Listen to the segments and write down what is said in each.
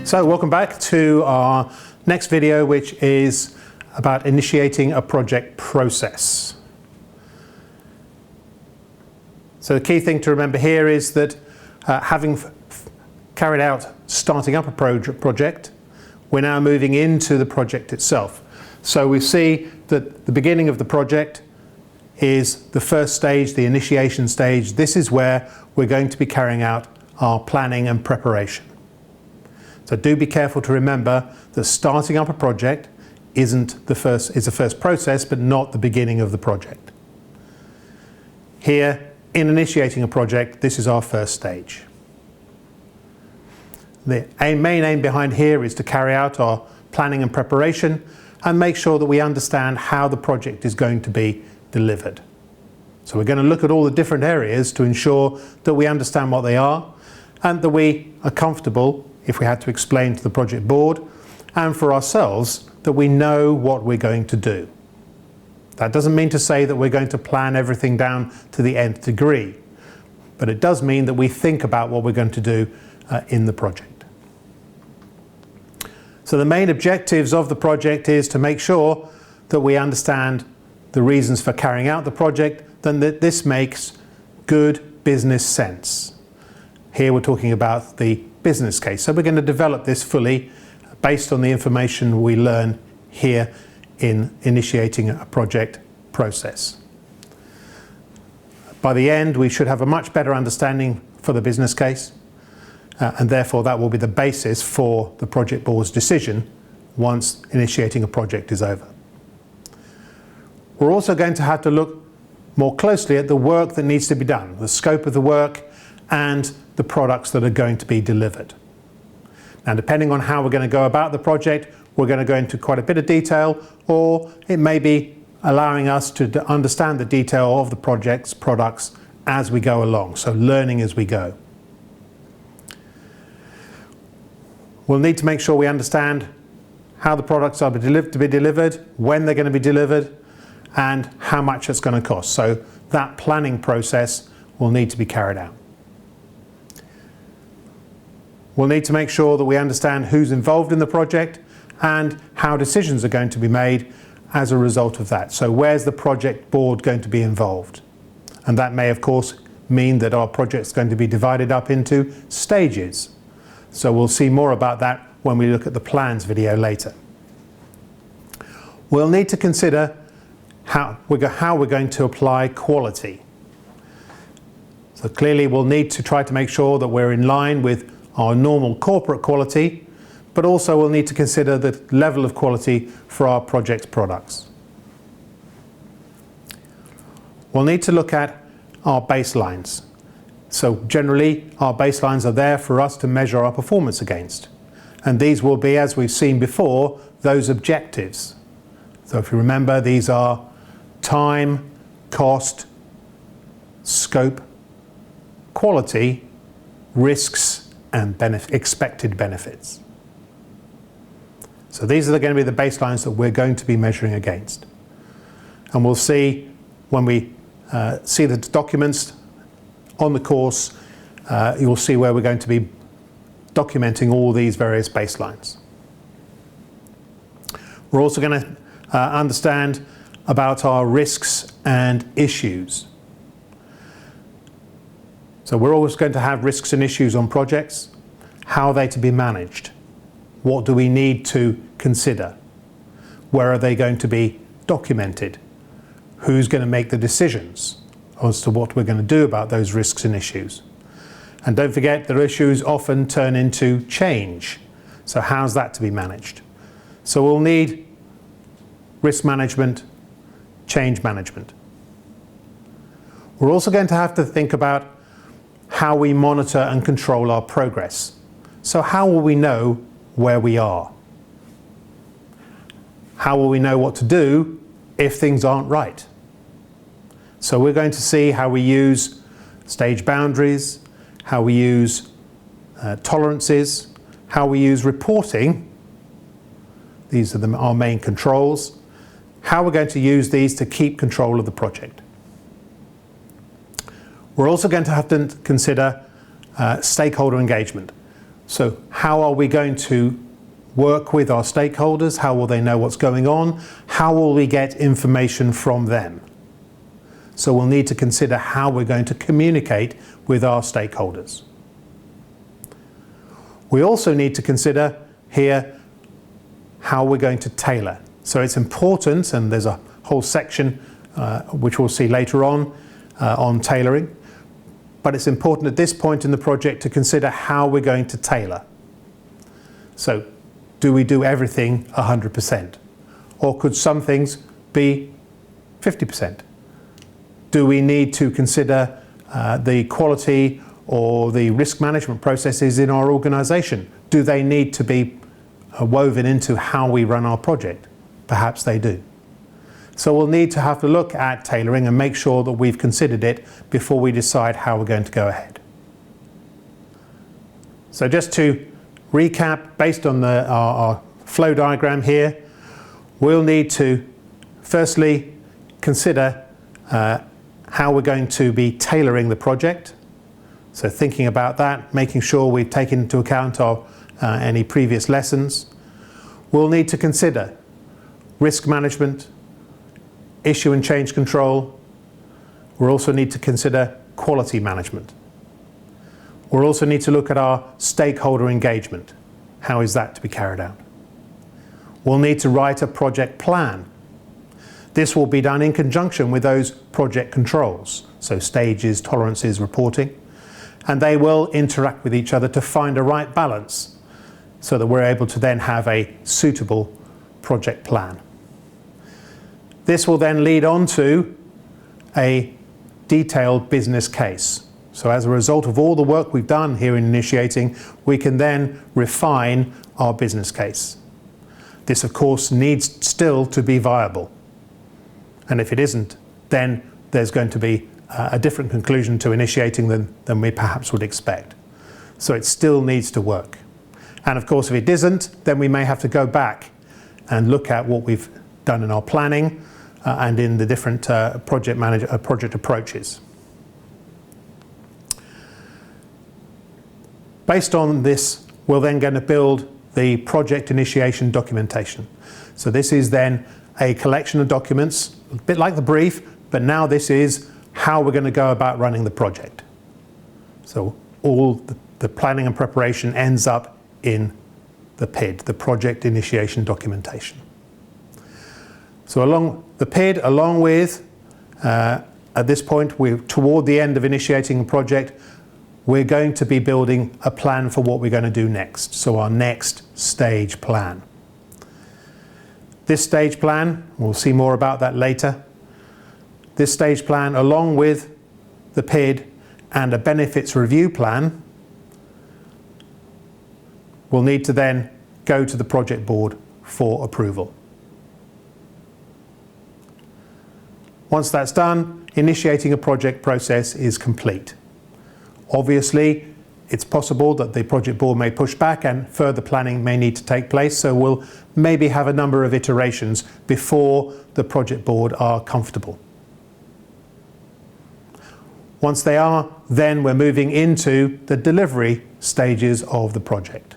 So welcome back to our next video, which is about initiating a project process. So the key thing to remember here is that having carried out starting up a project, we're now moving into the project itself. So we see that the beginning of the project is the first stage, the initiation stage. This is where we're going to be carrying out our planning and preparation. So do be careful to remember that starting up a project is the first process, but not the beginning of the project. Here, in initiating a project, this is our first stage. The main aim behind here is to carry out our planning and preparation and make sure that we understand how the project is going to be delivered. So we're going to look at all the different areas to ensure that we understand what they are and that we are comfortable, if we had to explain to the project board and for ourselves, that we know what we're going to do. That doesn't mean to say that we're going to plan everything down to the nth degree, but it does mean that we think about what we're going to do in the project. So the main objectives of the project is to make sure that we understand the reasons for carrying out the project, then that this makes good business sense. Here we're talking about the business case. So we're going to develop this fully based on the information we learn here in initiating a project process. By the end, we should have a much better understanding for the business case, and therefore that will be the basis for the project board's decision once initiating a project is over. We're also going to have to look more closely at the work that needs to be done, the scope of the work and the products that are going to be delivered. Now, depending on how we're going to go about the project, we're going to go into quite a bit of detail, or it may be allowing us to understand the detail of the project's products as we go along, so learning as we go. We'll need to make sure we understand how the products are to be delivered, when they're going to be delivered, and how much it's going to cost. So that planning process will need to be carried out. We'll need to make sure that we understand who's involved in the project and how decisions are going to be made as a result of that. So where's the project board going to be involved? And that may, of course, mean that our project's going to be divided up into stages. So we'll see more about that when we look at the plans video later. We'll need to consider how we're going to apply quality. So clearly we'll need to try to make sure that we're in line with our normal corporate quality, but also we'll need to consider the level of quality for our project's products. We'll need to look at our baselines. So generally, our baselines are there for us to measure our performance against. And these will be, as we've seen before, those objectives. So if you remember, these are time, cost, scope, quality, risks, and expected benefits. So these are going to be the baselines that we're going to be measuring against. And we'll see when we see the documents on the course, you'll see where we're going to be documenting all these various baselines. We're also going to understand about our risks and issues. So we're always going to have risks and issues on projects. How are they to be managed? What do we need to consider? Where are they going to be documented? Who's going to make the decisions as to what we're going to do about those risks and issues? And don't forget that issues often turn into change. So how's that to be managed? So we'll need risk management, change management. We're also going to have to think about how we monitor and control our progress. So how will we know where we are? How will we know what to do if things aren't right? So we're going to see how we use stage boundaries, how we use tolerances, how we use reporting. These are our main controls. How we're going to use these to keep control of the project. We're also going to have to consider stakeholder engagement. So how are we going to work with our stakeholders? How will they know what's going on? How will we get information from them? So we'll need to consider how we're going to communicate with our stakeholders. We also need to consider here how we're going to tailor. So it's important, and there's a whole section which we'll see later on tailoring, but it's important at this point in the project to consider how we're going to tailor. So do we do everything 100%? Or could some things be 50%? Do we need to consider the quality or the risk management processes in our organisation? Do they need to be woven into how we run our project? Perhaps they do. So we'll need to have to look at tailoring and make sure that we've considered it before we decide how we're going to go ahead. So just to recap, based on our flow diagram here, we'll need to firstly consider how we're going to be tailoring the project. So thinking about that, making sure we've taken into account any previous lessons. We'll need to consider risk management, issue and change control. We'll also need to consider quality management. We'll also need to look at our stakeholder engagement. How is that to be carried out? We'll need to write a project plan. This will be done in conjunction with those project controls, so stages, tolerances, reporting, and they will interact with each other to find a right balance so that we're able to then have a suitable project plan. This will then lead on to a detailed business case. So as a result of all the work we've done here in initiating, we can then refine our business case. This, of course, needs still to be viable. And if it isn't, then there's going to be a different conclusion to initiating than we perhaps would expect. So it still needs to work. And of course, if it isn't, then we may have to go back and look at what we've done in our planning and in the different project approaches. Based on this, we're then going to build the project initiation documentation. So this is then a collection of documents, a bit like the brief, but now this is how we're going to go about running the project. So all the planning and preparation ends up in the PID, the project initiation documentation. So along the PID, along with, at this point, we're toward the end of initiating a project, we're going to be building a plan for what we're going to do next. So our next stage plan. This stage plan, we'll see more about that later. This stage plan, along with the PID and a benefits review plan, will need to then go to the project board for approval. Once that's done, initiating a project process is complete. Obviously, it's possible that the project board may push back and further planning may need to take place, so we'll maybe have a number of iterations before the project board are comfortable. Once they are, then we're moving into the delivery stages of the project,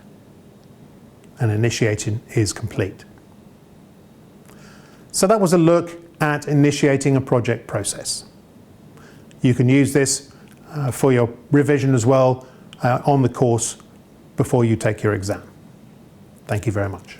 and initiation is complete. So that was a look at initiating a project process. You can use this for your revision as well on the course before you take your exam. Thank you very much.